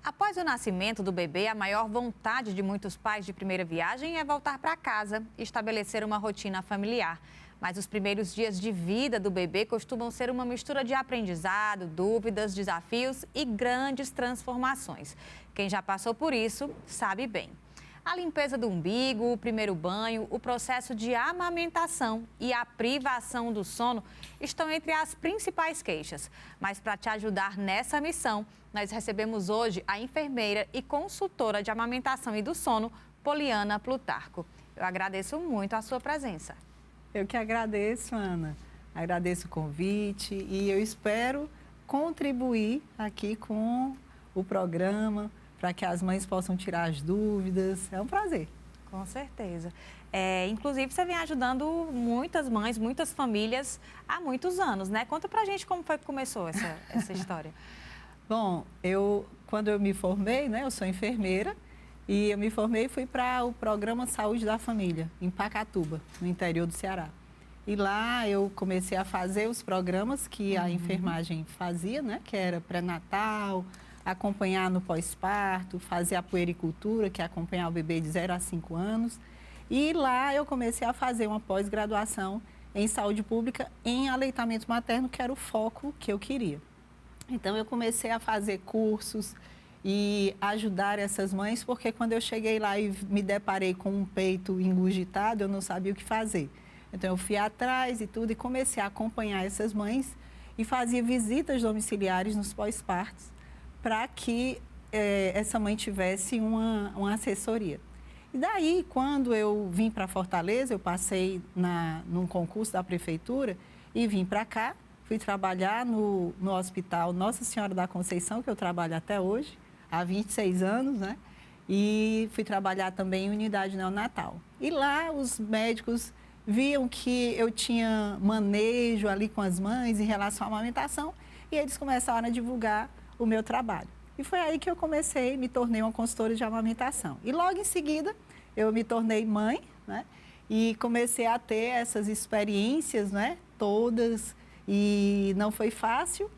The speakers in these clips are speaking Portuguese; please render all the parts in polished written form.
Após o nascimento do bebê, a maior vontade de muitos pais de primeira viagem é voltar para casa e estabelecer uma rotina familiar. Mas os primeiros dias de vida do bebê costumam ser uma mistura de aprendizado, dúvidas, desafios e grandes transformações. Quem já passou por isso sabe bem. A limpeza do umbigo, o primeiro banho, o processo de amamentação e a privação do sono estão entre as principais queixas. Mas para te ajudar nessa missão, nós recebemos hoje a enfermeira e consultora de amamentação e do sono, Poliana Plutarco. Eu agradeço muito a sua presença. Eu que agradeço, Ana. Agradeço o convite e eu espero contribuir aqui com o programa para que as mães possam tirar as dúvidas. É um prazer. Com certeza. Inclusive, você vem ajudando muitas mães, muitas famílias há muitos anos, né? Conta pra gente como foi que começou essa história. Bom, quando eu me formei, né? Eu sou enfermeira e eu me formei e fui para o Programa Saúde da Família, em Pacatuba, no interior do Ceará. E lá eu comecei a fazer os programas que a enfermagem fazia, né? Que era pré-natal, acompanhar no pós-parto, fazer a puericultura, que é acompanhar o bebê de 0 a 5 anos. E lá eu comecei a fazer uma pós-graduação em saúde pública em aleitamento materno, que era o foco que eu queria. Então eu comecei a fazer cursos e ajudar essas mães, porque quando eu cheguei lá e me deparei com um peito engurgitado, eu não sabia o que fazer. Então eu fui atrás e tudo e comecei a acompanhar essas mães e fazia visitas domiciliares nos pós-partos, para que essa mãe tivesse uma assessoria. E daí, quando eu vim para Fortaleza, eu passei num concurso da prefeitura e vim para cá, fui trabalhar no Hospital Nossa Senhora da Conceição, que eu trabalho até hoje, há 26 anos, né? E fui trabalhar também em unidade neonatal. E lá os médicos viam que eu tinha manejo ali com as mães em relação à amamentação e eles começaram a divulgar o meu trabalho. E foi aí que eu me tornei uma consultora de amamentação. E logo em seguida, eu me tornei mãe, né? E comecei a ter essas experiências, né? Todas. E não foi fácil,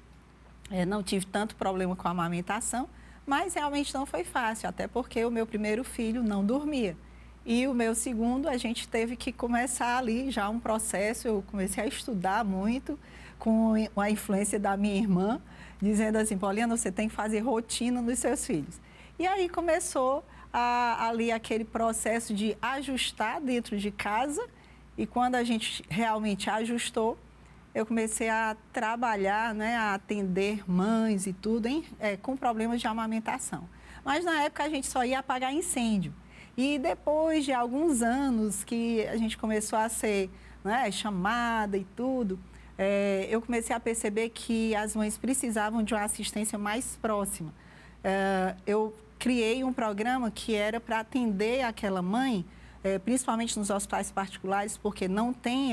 não tive tanto problema com a amamentação, mas realmente não foi fácil, até porque o meu primeiro filho não dormia. E o meu segundo, a gente teve que começar ali já um processo, eu comecei a estudar muito com a influência da minha irmã, dizendo assim, Poliana, você tem que fazer rotina nos seus filhos. E aí começou ali aquele processo de ajustar dentro de casa e quando a gente realmente ajustou, eu comecei a trabalhar, né, a atender mães e tudo com problemas de amamentação. Mas na época a gente só ia apagar incêndio. E depois de alguns anos que a gente começou a ser, né, chamada e tudo, eu comecei a perceber que as mães precisavam de uma assistência mais próxima. Eu criei um programa que era para atender aquela mãe, principalmente nos hospitais particulares, porque não tem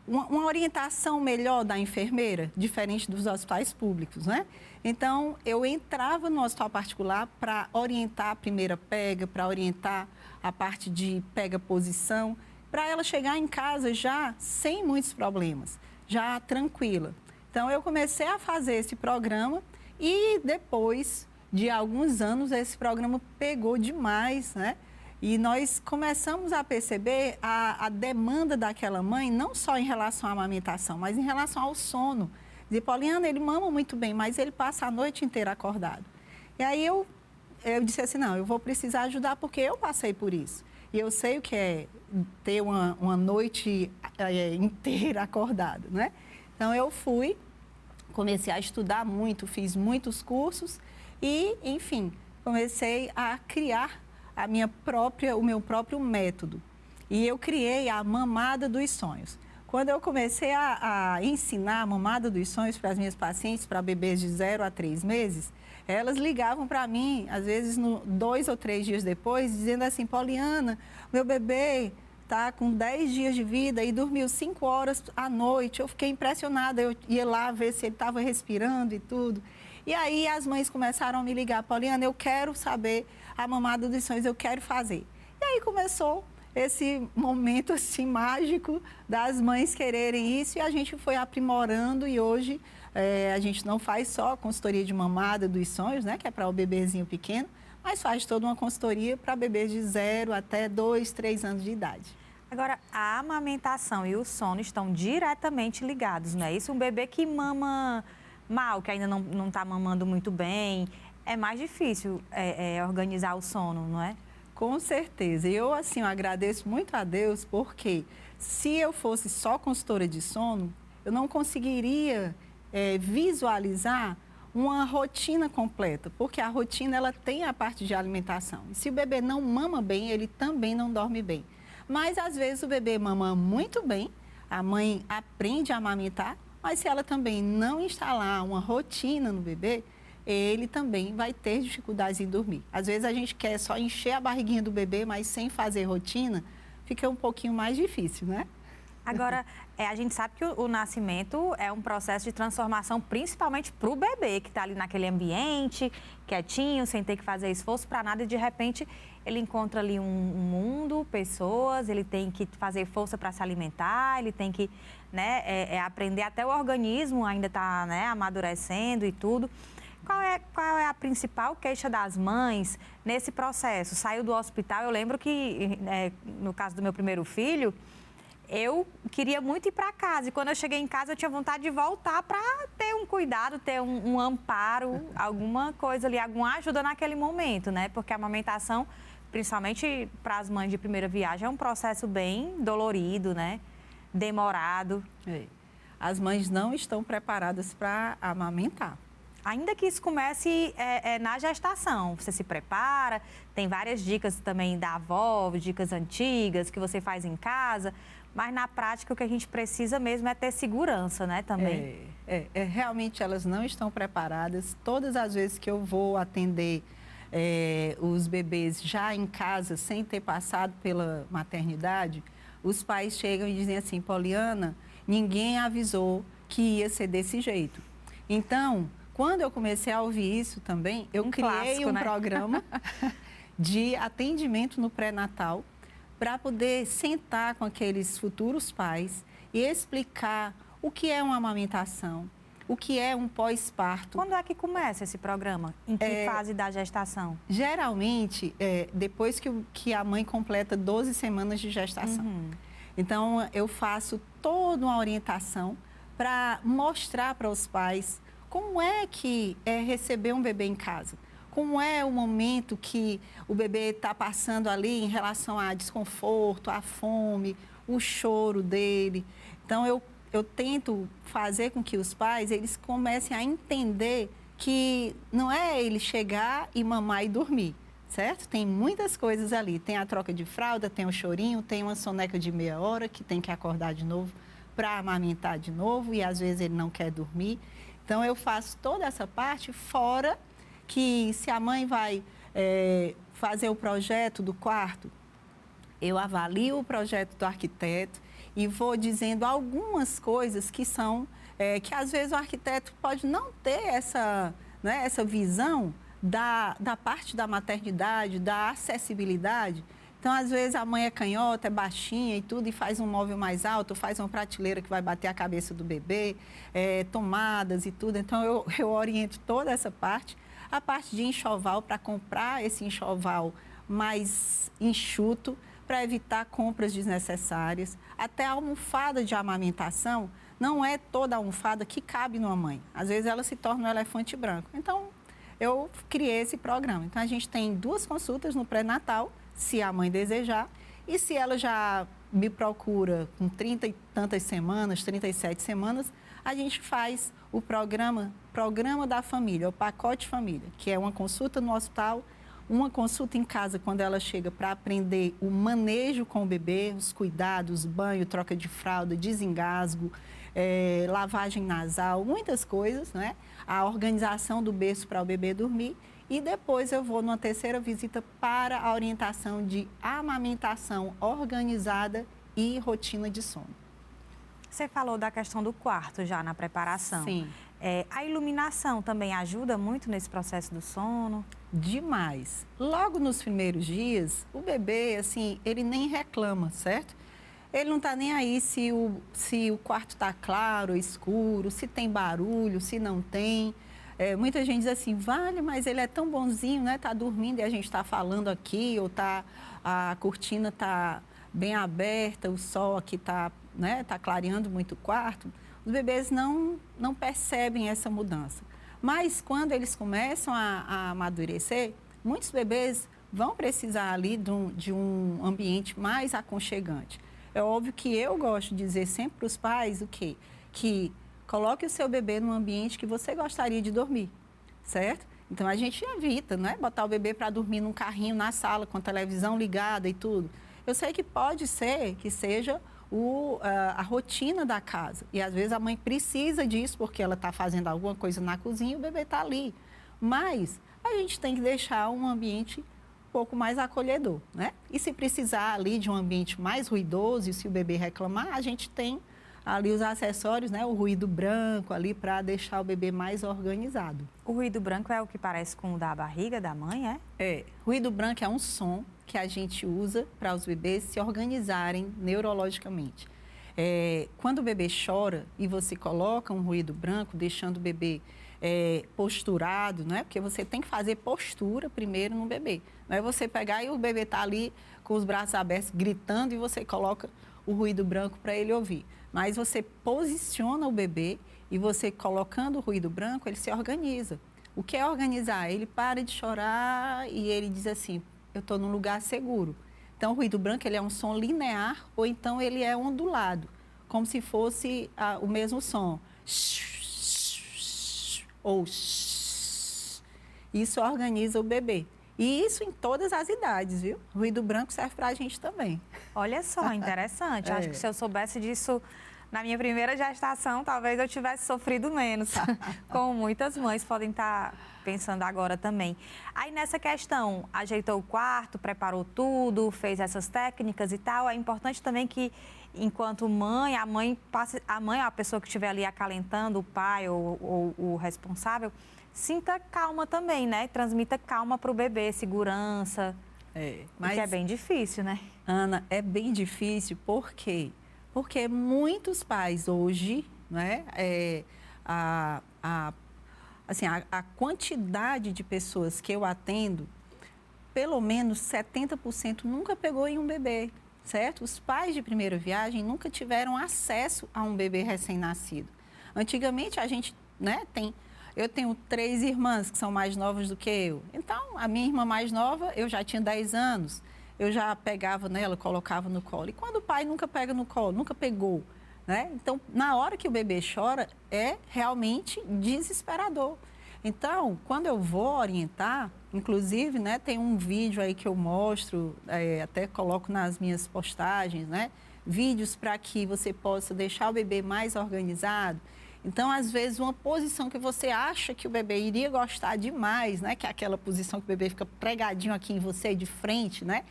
uma orientação melhor da enfermeira, diferente dos hospitais públicos, né? Então, eu entrava no hospital particular para orientar a primeira pega, para orientar a parte de pega-posição, para ela chegar em casa já sem muitos problemas, já tranquila. Então, eu comecei a fazer esse programa e depois de alguns anos esse programa pegou demais, né? E nós começamos a perceber a demanda daquela mãe, não só em relação à amamentação, mas em relação ao sono. Dizer, Poliana, ele mama muito bem, mas ele passa a noite inteira acordado. E aí eu disse assim, não, eu vou precisar ajudar porque eu passei por isso. E eu sei o que é ter uma noite inteira acordado, né? Então eu comecei a estudar muito, fiz muitos cursos e, enfim, comecei a criar o meu próprio método. E eu criei a Mamada dos Sonhos. Quando eu comecei a ensinar a Mamada dos Sonhos para as minhas pacientes, para bebês de 0 a 3 meses, elas ligavam para mim, às vezes 2 ou 3 dias depois, dizendo assim, Poliana, meu bebê está com 10 dias de vida e dormiu 5 horas à noite. Eu fiquei impressionada, eu ia lá ver se ele estava respirando e tudo. E aí as mães começaram a me ligar, Poliana, eu quero saber a Mamada dos Sonhos, eu quero fazer. E aí começou esse momento assim mágico das mães quererem isso e a gente foi aprimorando e hoje a gente não faz só a consultoria de mamada dos sonhos, né, que é para o bebezinho pequeno, mas faz toda uma consultoria para bebês de 0 até 2, 3 anos de idade. Agora, a amamentação e o sono estão diretamente ligados, não é isso? Um bebê que mama mal, que ainda não está mamando muito bem, é mais difícil organizar o sono, não é? Com certeza. Eu agradeço muito a Deus, porque se eu fosse só consultora de sono, eu não conseguiria visualizar uma rotina completa, porque a rotina ela tem a parte de alimentação. E se o bebê não mama bem, ele também não dorme bem. Mas às vezes o bebê mama muito bem, a mãe aprende a amamentar, mas se ela também não instalar uma rotina no bebê, ele também vai ter dificuldades em dormir. Às vezes a gente quer só encher a barriguinha do bebê, mas sem fazer rotina, fica um pouquinho mais difícil, né? Agora, a gente sabe que o nascimento é um processo de transformação, principalmente para o bebê, que está ali naquele ambiente, quietinho, sem ter que fazer esforço para nada, e de repente ele encontra ali um mundo, pessoas, ele tem que fazer força para se alimentar, ele tem que aprender, até o organismo ainda está amadurecendo e tudo. Qual é a principal queixa das mães nesse processo? Saiu do hospital, eu lembro que, no caso do meu primeiro filho, eu queria muito ir para casa e quando eu cheguei em casa eu tinha vontade de voltar para ter um cuidado, ter um amparo, alguma coisa ali, alguma ajuda naquele momento, né? Porque a amamentação, principalmente para as mães de primeira viagem, é um processo bem dolorido, né? Demorado. As mães não estão preparadas para amamentar. Ainda que isso comece na gestação, você se prepara, tem várias dicas também da avó, dicas antigas que você faz em casa, mas na prática o que a gente precisa mesmo é ter segurança, né, também. Realmente elas não estão preparadas. Todas as vezes que eu vou atender os bebês já em casa, sem ter passado pela maternidade, os pais chegam e dizem assim: Poliana, ninguém avisou que ia ser desse jeito. Então, quando eu comecei a ouvir isso também, eu criei um programa de atendimento no pré-natal para poder sentar com aqueles futuros pais e explicar o que é uma amamentação, o que é um pós-parto. Quando é que começa esse programa? Em que fase da gestação? Geralmente, depois que a mãe completa 12 semanas de gestação. Então, eu faço toda uma orientação para mostrar para os pais como é que é receber um bebê em casa. Como é o momento que o bebê está passando ali em relação a desconforto, a fome, o choro dele. Então, eu tento fazer com que os pais eles comecem a entender que não é ele chegar e mamar e dormir, certo? Tem muitas coisas ali. Tem a troca de fralda, tem o chorinho, tem uma soneca de meia hora que tem que acordar de novo para amamentar de novo e às vezes ele não quer dormir. Então, eu faço toda essa parte fora que se a mãe vai fazer o projeto do quarto, eu avalio o projeto do arquiteto e vou dizendo algumas coisas que são, que às vezes o arquiteto pode não ter essa visão da parte da maternidade, da acessibilidade. Então, às vezes, a mãe é canhota, é baixinha e tudo, e faz um móvel mais alto, faz uma prateleira que vai bater a cabeça do bebê, tomadas e tudo. Então, eu oriento toda essa parte. A parte de enxoval, para comprar esse enxoval mais enxuto, para evitar compras desnecessárias. Até a almofada de amamentação, não é toda a almofada que cabe numa mãe. Às vezes, ela se torna um elefante branco. Então, eu criei esse programa. Então, a gente tem 2 consultas no pré-natal, se a mãe desejar, e se ela já me procura com 30 e tantas semanas, 37 semanas, a gente faz o programa da família, o pacote família, que é uma consulta no hospital, uma consulta em casa quando ela chega para aprender o manejo com o bebê, os cuidados, banho, troca de fralda, desengasgo, lavagem nasal, muitas coisas, né? A organização do berço para o bebê dormir. E depois eu vou numa terceira visita para a orientação de amamentação organizada e rotina de sono. Você falou da questão do quarto já na preparação. Sim. A iluminação também ajuda muito nesse processo do sono? Demais. Logo nos primeiros dias, o bebê, ele nem reclama, certo? Ele não está nem aí se o quarto está claro ou escuro, se tem barulho, se não tem. Muita gente diz assim, vale, mas ele é tão bonzinho, né? Está dormindo e a gente está falando aqui, ou a cortina está bem aberta, o sol aqui está, né, tá clareando muito o quarto. Os bebês não percebem essa mudança. Mas quando eles começam a amadurecer, muitos bebês vão precisar ali de um ambiente mais aconchegante. É óbvio que eu gosto de dizer sempre para os pais o quê? Que coloque o seu bebê num ambiente que você gostaria de dormir, certo? Então, a gente evita, não é? Botar o bebê para dormir num carrinho na sala com a televisão ligada e tudo. Eu sei que pode ser que seja a rotina da casa. E, às vezes, a mãe precisa disso porque ela está fazendo alguma coisa na cozinha e o bebê está ali. Mas a gente tem que deixar um ambiente pouco mais acolhedor, né? E se precisar ali de um ambiente mais ruidoso e se o bebê reclamar, a gente tem ali os acessórios, né? O ruído branco ali para deixar o bebê mais organizado. O ruído branco é o que parece com o da barriga da mãe, é? É. Ruído branco é um som que a gente usa para os bebês se organizarem neurologicamente. Quando o bebê chora e você coloca um ruído branco, deixando o bebê posturado, né? Porque você tem que fazer postura primeiro no bebê. Não é você pegar e o bebê está ali com os braços abertos, gritando, e você coloca o ruído branco para ele ouvir. Mas você posiciona o bebê e você colocando o ruído branco, ele se organiza. O que é organizar? Ele para de chorar e ele diz assim, eu estou num lugar seguro. Então, o ruído branco ele é um som linear ou então ele é ondulado, como se fosse o mesmo som. Ou isso organiza o bebê. E isso em todas as idades, viu? O ruído branco serve para a gente também. Olha só, interessante. Acho que se eu soubesse disso na minha primeira gestação, talvez eu tivesse sofrido menos. Como muitas mães podem estar pensando agora também. Aí nessa questão, ajeitou o quarto, preparou tudo, fez essas técnicas e tal. É importante também que, enquanto mãe, a mãe, a pessoa que estiver ali acalentando, o pai ou o responsável, sinta calma também, né? Transmita calma para o bebê, segurança. Mas que é bem difícil, né? Ana, é bem difícil, por quê? Porque muitos pais hoje, né, a quantidade de pessoas que eu atendo, pelo menos 70% nunca pegou em um bebê, certo? Os pais de primeira viagem nunca tiveram acesso a um bebê recém-nascido. Antigamente, a gente, né, eu tenho 3 irmãs que são mais novas do que eu. Então, a minha irmã mais nova, eu já tinha 10 anos. Eu já pegava nela, colocava no colo. E quando o pai nunca pega no colo, nunca pegou, né? Então, na hora que o bebê chora, é realmente desesperador. Então, quando eu vou orientar, inclusive, né, tem um vídeo aí que eu mostro, até coloco nas minhas postagens, né? Vídeos para que você possa deixar o bebê mais organizado. Então, às vezes, uma posição que você acha que o bebê iria gostar demais, né? Que é aquela posição que o bebê fica pregadinho aqui em você, de frente, né?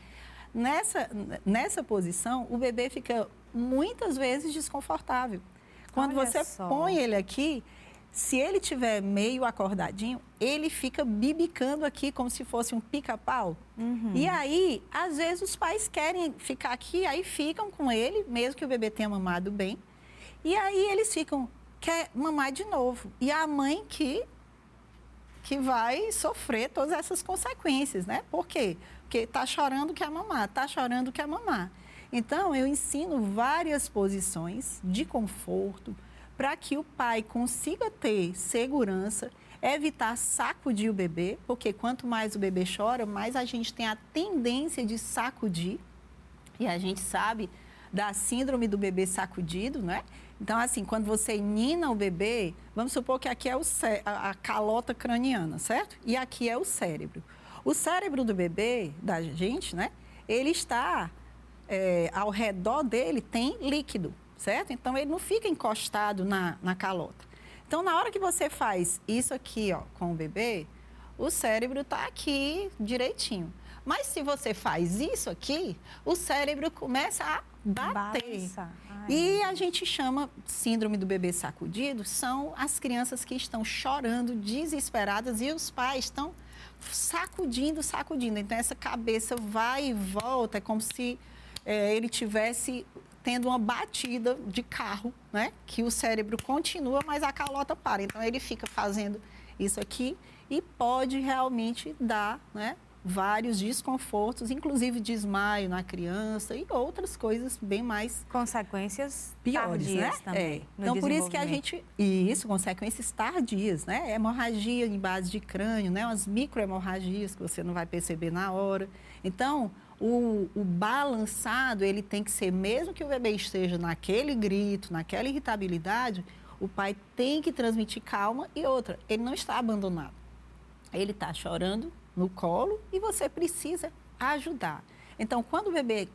Nessa posição, o bebê fica muitas vezes desconfortável. Quando Olha você só. põe ele aqui, se ele estiver meio acordadinho, ele fica bibicando aqui como se fosse um pica-pau. E aí, às vezes, os pais querem ficar aqui, aí ficam com ele, mesmo que o bebê tenha mamado bem. E aí, eles quer mamar de novo. E a mãe que vai sofrer todas essas consequências, né? Por quê? Porque está chorando, quer mamar, está chorando, quer mamar. Então, eu ensino várias posições de conforto para que o pai consiga ter segurança, evitar sacudir o bebê, porque quanto mais o bebê chora, mais a gente tem a tendência de sacudir. E a gente sabe da síndrome do bebê sacudido, né? Então, assim, quando você nina o bebê, vamos supor que aqui é a calota craniana, certo? E aqui é o cérebro. O cérebro do bebê, da gente, né? Ele está, ao redor dele tem líquido, certo? Então, ele não fica encostado na calota. Então, na hora que você faz isso aqui, ó, com o bebê, o cérebro está aqui direitinho. Mas se você faz isso aqui, o cérebro começa a bater. E a gente chama síndrome do bebê sacudido, são as crianças que estão chorando, desesperadas, e os pais estão sacudindo. Então, essa cabeça vai e volta, é como se ele tivesse tendo uma batida de carro, né? Que o cérebro continua, mas a calota para. Então, ele fica fazendo isso aqui e pode realmente dar, né, vários desconfortos, inclusive desmaio na criança e outras coisas bem mais consequências piores, né? Também. Então, por isso que a gente... Isso, consequências tardias, né? Hemorragia em base de crânio, né? Umas microhemorragias que você não vai perceber na hora. Então, o balançado, ele tem que ser, mesmo que o bebê esteja naquele grito, naquela irritabilidade, o pai tem que transmitir calma e outra, ele não está abandonado. Ele está chorando no colo e você precisa ajudar. Então,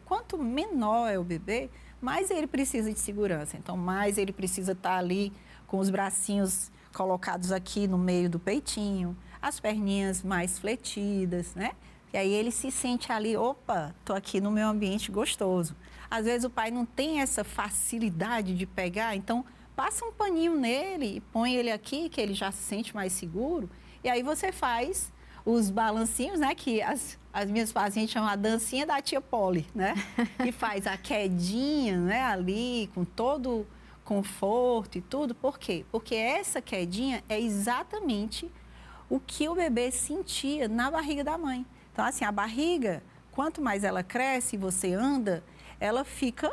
quanto menor é o bebê, mais ele precisa de segurança. Então, mais ele precisa estar ali com os bracinhos colocados aqui no meio do peitinho, as perninhas mais fletidas, né? E aí ele se sente ali, opa, estou aqui no meu ambiente gostoso. Às vezes o pai não tem essa facilidade de pegar, então passa um paninho nele e põe ele aqui, que ele já se sente mais seguro. E aí você faz os balancinhos, né? Que as minhas pacientes chamam a dancinha da tia Polly, né? Que faz a quedinha, né? Ali, com todo conforto e tudo. Por quê? Porque essa quedinha é exatamente o que o bebê sentia na barriga da mãe. Então, assim, a barriga, quanto mais ela cresce e você anda, ela fica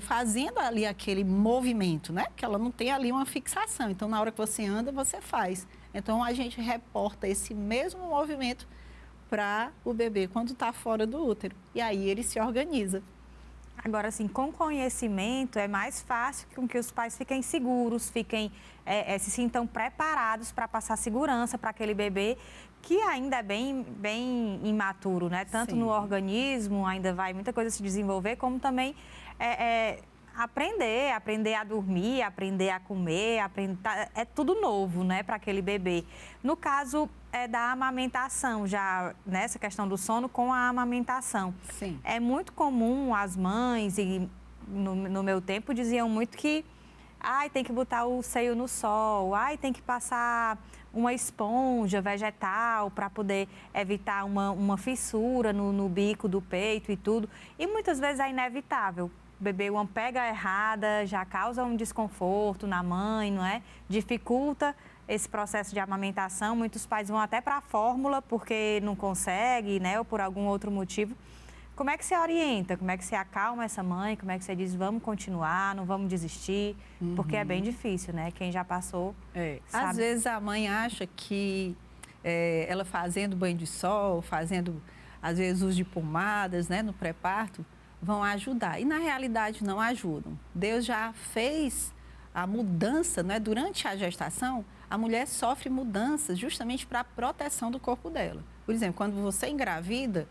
fazendo ali aquele movimento, né? Porque ela não tem ali uma fixação. Então, na hora que você anda, você faz. Então, a gente reporta esse mesmo movimento para o bebê quando está fora do útero. E aí ele se organiza. Agora, assim, com conhecimento é mais fácil com que os pais fiquem seguros, se sintam preparados para passar segurança para aquele bebê que ainda é bem imaturo, né? Tanto Sim. no organismo, ainda vai muita coisa se desenvolver, como também aprender a dormir, aprender a comer, é tudo novo, né, para aquele bebê. No caso da amamentação, já nessa questão do sono com a amamentação. Sim. É muito comum as mães, e no meu tempo diziam muito que tem que botar o seio no sol, tem que passar uma esponja vegetal para poder evitar uma fissura no bico do peito e tudo. E muitas vezes é inevitável. O bebê, uma pega errada, já causa um desconforto na mãe, não é? Dificulta esse processo de amamentação. Muitos pais vão até para a fórmula porque não consegue, né? Ou por algum outro motivo. Como é que você orienta? Como é que você acalma essa mãe? Como é que você diz, vamos continuar, não vamos desistir? Porque é bem difícil, né? Quem já passou sabe. Às vezes a mãe acha que ela fazendo banho de sol, fazendo, às vezes, uso de pomadas, né? No pré-parto, vão ajudar. E, na realidade, não ajudam. Deus já fez a mudança, né? Durante a gestação, a mulher sofre mudanças justamente para a proteção do corpo dela. Por exemplo, quando você engravida,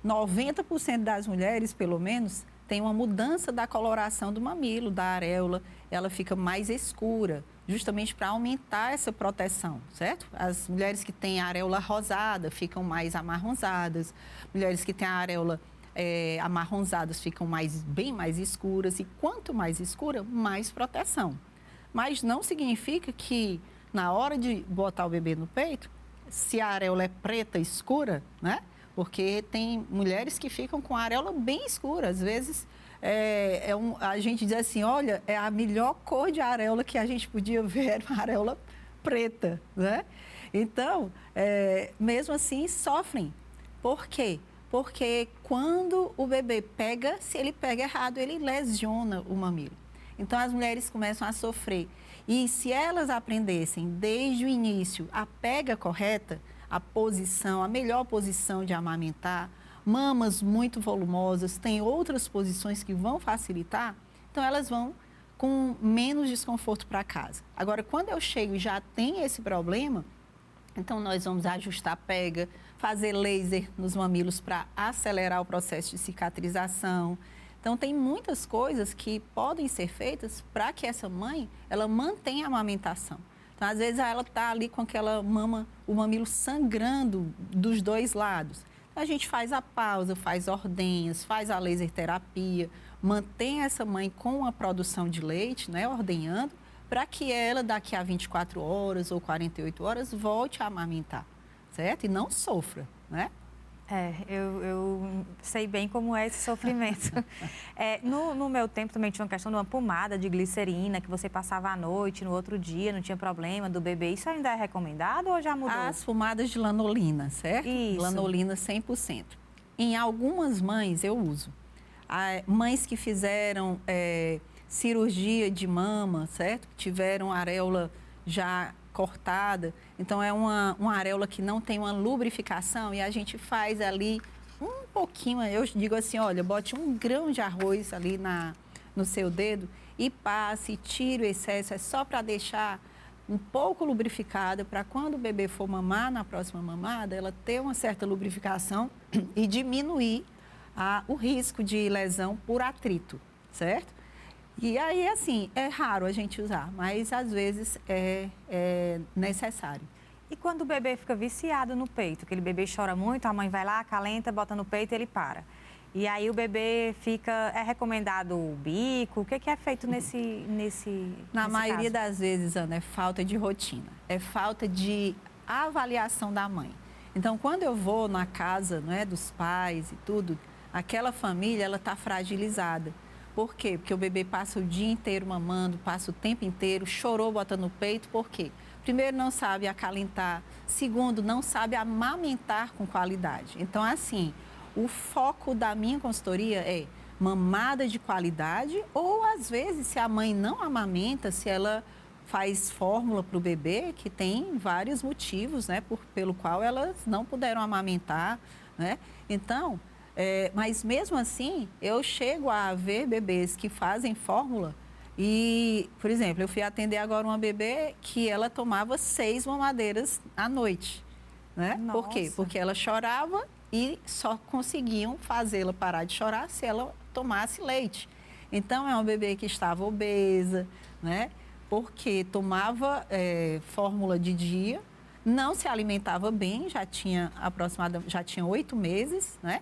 90% das mulheres, pelo menos, tem uma mudança da coloração do mamilo, da areola. Ela fica mais escura, justamente para aumentar essa proteção, certo? As mulheres que têm a areola rosada ficam mais amarronzadas. Mulheres que têm a areola amarronzadas ficam bem mais escuras. E quanto mais escura, mais proteção. Mas não significa que, na hora de botar o bebê no peito, se a areola é preta escura, né? Porque tem mulheres que ficam com a areola bem escura. Às vezes, a gente diz assim, olha, é a melhor cor de areola que a gente podia ver, era uma areola preta, né? Então, mesmo assim, sofrem. Por quê? Porque quando o bebê pega, se ele pega errado, ele lesiona o mamilo. Então, as mulheres começam a sofrer. E se elas aprendessem desde o início a pega correta, a posição, a melhor posição de amamentar, mamas muito volumosas, tem outras posições que vão facilitar, então elas vão com menos desconforto para casa. Agora, quando eu chego e já tem esse problema, então nós vamos ajustar a pega, fazer laser nos mamilos para acelerar o processo de cicatrização. Então, tem muitas coisas que podem ser feitas para que essa mãe, ela mantenha a amamentação. Então, às vezes, ela está ali com aquela o mamilo sangrando dos dois lados. Então, a gente faz a pausa, faz ordenhas, faz a laser terapia, mantém essa mãe com a produção de leite, né, ordenhando, para que ela, daqui a 24 horas ou 48 horas, volte a amamentar, certo? E não sofra, né? Eu sei bem como é esse sofrimento. No meu tempo também tinha uma questão de uma pomada de glicerina que você passava à noite, no outro dia, não tinha problema do bebê. Isso ainda é recomendado ou já mudou? As pomadas de lanolina, certo? Isso. Lanolina 100%. Em algumas mães eu uso. Mães que fizeram cirurgia de mama, certo? Tiveram areola já cortada. Então, é uma areola que não tem uma lubrificação e a gente faz ali um pouquinho, eu digo assim, olha, bote 1 grão de arroz ali no seu dedo e passe, tire o excesso, é só para deixar um pouco lubrificada, para quando o bebê for mamar na próxima mamada, ela ter uma certa lubrificação e diminuir o risco de lesão por atrito, certo? E aí, assim, é raro a gente usar, mas às vezes é necessário. E quando o bebê fica viciado no peito, aquele bebê chora muito, a mãe vai lá, acalenta, bota no peito e ele para. E aí o bebê fica... É recomendado o bico? O que é feito nesse Na maioria caso? das vezes, Ana, é falta de rotina, é falta de avaliação da mãe. Então, quando eu vou na casa, não é, dos pais e tudo, aquela família, ela está fragilizada. Por quê? Porque o bebê passa o dia inteiro mamando, passa o tempo inteiro, chorou, bota no peito. Por quê? Primeiro, não sabe acalentar. Segundo, não sabe amamentar com qualidade. Então, assim, o foco da minha consultoria é mamada de qualidade ou, às vezes, se a mãe não amamenta, se ela faz fórmula para o bebê, que tem vários motivos, né, pelo qual elas não puderam amamentar, né? Então... mas mesmo assim, eu chego a ver bebês que fazem fórmula e, por exemplo, eu fui atender agora uma bebê que ela tomava 6 mamadeiras à noite, né? Por quê? Porque ela chorava e só conseguiam fazê-la parar de chorar se ela tomasse leite. Então, é uma bebê que estava obesa, né? Porque tomava fórmula de dia, não se alimentava bem, já tinha 8 meses, né?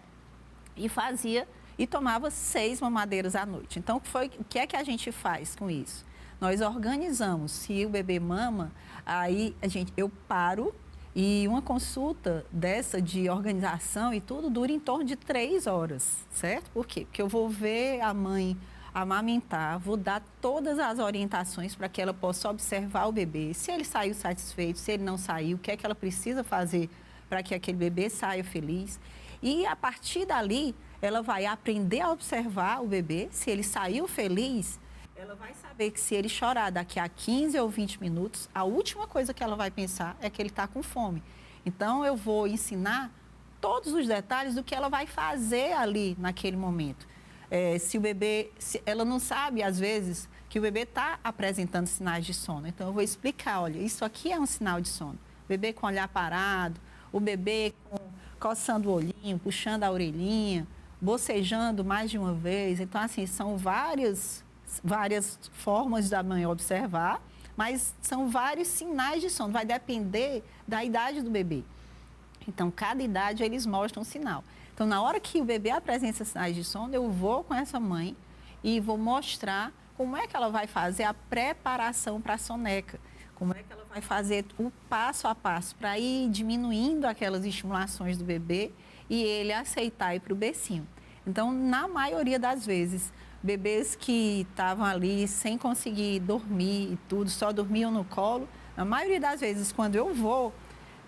E tomava 6 mamadeiras à noite. Então, o que é que a gente faz com isso? Nós organizamos, se o bebê mama, aí eu paro e uma consulta dessa de organização e tudo dura em torno de 3 horas, certo? Por quê? Porque eu vou ver a mãe amamentar, vou dar todas as orientações para que ela possa observar o bebê, se ele saiu satisfeito, se ele não saiu, o que é que ela precisa fazer para que aquele bebê saia feliz. E, a partir dali, ela vai aprender a observar o bebê. Se ele saiu feliz, ela vai saber que se ele chorar daqui a 15 ou 20 minutos, a última coisa que ela vai pensar é que ele está com fome. Então, eu vou ensinar todos os detalhes do que ela vai fazer ali naquele momento. Ela não sabe, às vezes, que o bebê está apresentando sinais de sono. Então, eu vou explicar, olha, isso aqui é um sinal de sono. O bebê com o olhar parado, o bebê coçando o olhinho, puxando a orelhinha, bocejando mais de uma vez. Então, assim, são várias formas da mãe observar, mas são vários sinais de sono. Vai depender da idade do bebê. Então, cada idade eles mostram um sinal. Então, na hora que o bebê apresenta sinais de sono, eu vou com essa mãe e vou mostrar como é que ela vai fazer a preparação para a soneca. Como é que ela vai fazer o passo a passo para ir diminuindo aquelas estimulações do bebê e ele aceitar ir para o bercinho. Então, na maioria das vezes, bebês que estavam ali sem conseguir dormir e tudo, só dormiam no colo, na maioria das vezes, quando eu vou,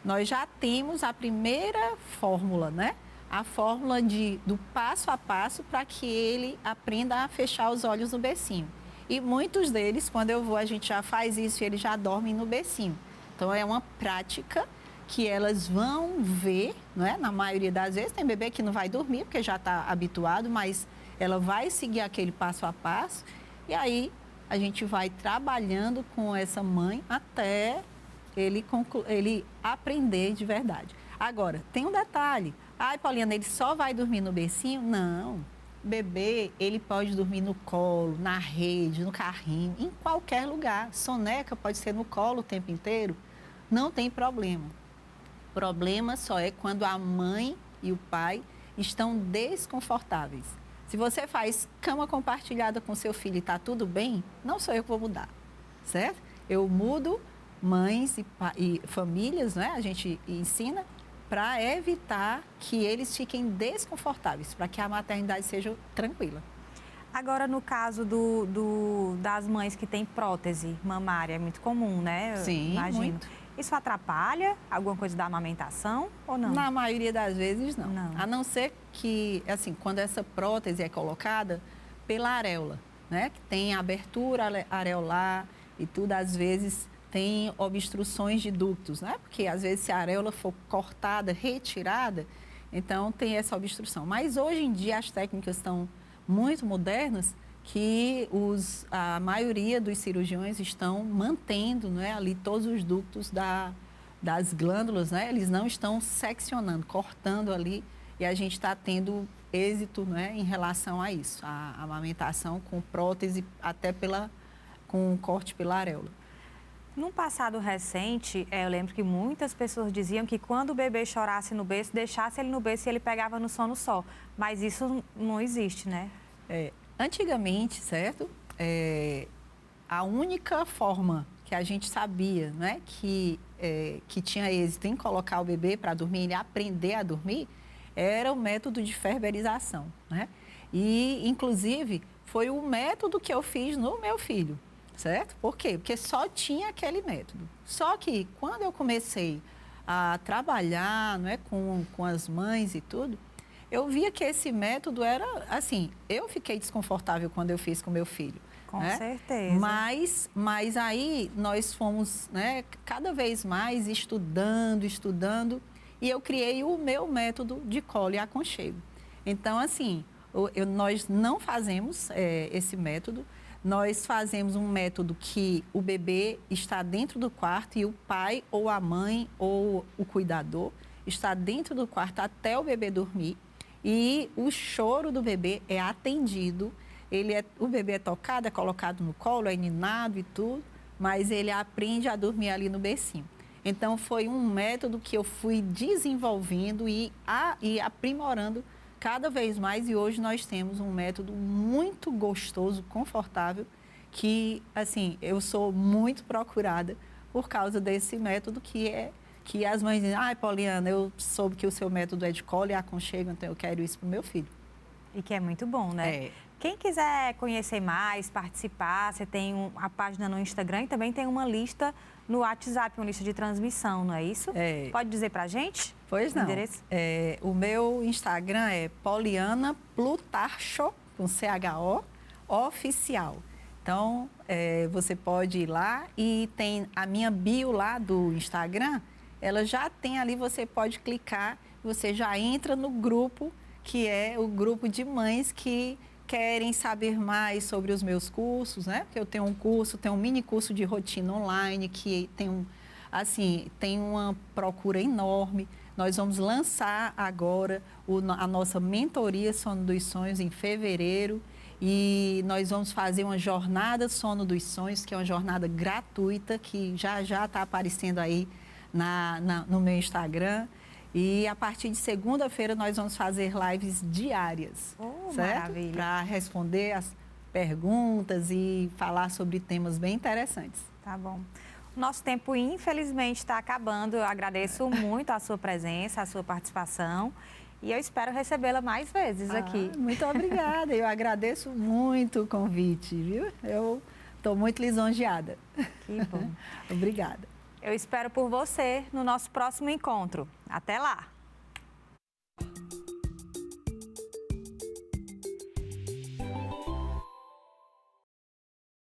nós já temos a primeira fórmula, né? A fórmula do passo a passo para que ele aprenda a fechar os olhos no bercinho. E muitos deles, quando eu vou, a gente já faz isso e eles já dormem no bercinho. Então, é uma prática que elas vão ver, né? Na maioria das vezes, tem bebê que não vai dormir porque já está habituado, mas ela vai seguir aquele passo a passo. E aí, a gente vai trabalhando com essa mãe até ele aprender de verdade. Agora, tem um detalhe. Ai, Pauliana, ele só vai dormir no bercinho? Não. Bebê, ele pode dormir no colo, na rede, no carrinho, em qualquer lugar. Soneca pode ser no colo o tempo inteiro, não tem problema. O problema só é quando a mãe e o pai estão desconfortáveis. Se você faz cama compartilhada com seu filho e está tudo bem, não sou eu que vou mudar, certo? Eu mudo mães e famílias, né? A gente ensina para evitar que eles fiquem desconfortáveis, para que a maternidade seja tranquila. Agora, no caso das mães que têm prótese mamária, é muito comum, né? Sim, imagino. muito. Isso atrapalha alguma coisa da amamentação ou não? Na maioria das vezes, não. Não. A não ser que, assim, quando essa prótese é colocada pela areola, né? Que tem abertura areolar e tudo, às vezes tem obstruções de ductos, né? Porque às vezes se a areola for cortada, retirada, então tem essa obstrução. Mas hoje em dia as técnicas estão muito modernas que a maioria dos cirurgiões estão mantendo, né, ali todos os ductos das glândulas, né? Eles não estão seccionando, cortando ali, e a gente está tendo êxito, né, em relação a isso, a amamentação com prótese, até com corte pela areola. Num passado recente, eu lembro que muitas pessoas diziam que quando o bebê chorasse no berço, deixasse ele no berço e ele pegava no sono só. Mas isso não existe, né? Antigamente, certo? A única forma que a gente sabia, né, que tinha êxito em colocar o bebê para dormir, ele aprender a dormir, era o método de ferberização, né? E, inclusive, foi o método que eu fiz no meu filho, certo? Por quê? Porque só tinha aquele método. Só que, quando eu comecei a trabalhar, não é, com as mães e tudo, eu via que esse método era, assim, eu fiquei desconfortável quando eu fiz com meu filho. Com né? certeza. Mas aí nós fomos, né, cada vez mais estudando, e eu criei o meu método de colo e aconchego. Então, assim, nós não fazemos esse método, nós fazemos um método que o bebê está dentro do quarto e o pai ou a mãe ou o cuidador está dentro do quarto até o bebê dormir. E o choro do bebê é atendido, o bebê é tocado, é colocado no colo, é ninado e tudo, mas ele aprende a dormir ali no bercinho. Então, foi um método que eu fui desenvolvendo e aprimorando cada vez mais, e hoje nós temos um método muito gostoso, confortável, que, assim, eu sou muito procurada por causa desse método que as mães dizem: ai, Poliana, eu soube que o seu método é de colo e aconchego, então eu quero isso para o meu filho. E que é muito bom, né? Quem quiser conhecer mais, participar, você tem a página no Instagram e também tem uma lista no WhatsApp, uma lista de transmissão, não é isso? Pode dizer pra gente? Pois não. Endereço? O meu Instagram é Poliana Plutarcho, com CHO, oficial. Então, você pode ir lá e tem a minha bio lá do Instagram, ela já tem ali, você pode clicar, você já entra no grupo, que é o grupo de mães que querem saber mais sobre os meus cursos, né? Porque eu tenho um mini curso de rotina online que tem uma procura enorme. Nós vamos lançar agora a nossa mentoria Sono dos Sonhos em fevereiro, e nós vamos fazer uma jornada Sono dos Sonhos, que é uma jornada gratuita, que já está aparecendo aí no meu Instagram. E a partir de segunda-feira nós vamos fazer lives diárias, certo? Maravilha. Para responder as perguntas e falar sobre temas bem interessantes. Tá bom. Nosso tempo, infelizmente, está acabando. Eu agradeço muito a sua presença, a sua participação. E eu espero recebê-la mais vezes aqui. Muito obrigada. Eu agradeço muito o convite, viu? Eu estou muito lisonjeada. Que bom. Obrigada. Eu espero por você no nosso próximo encontro. Até lá!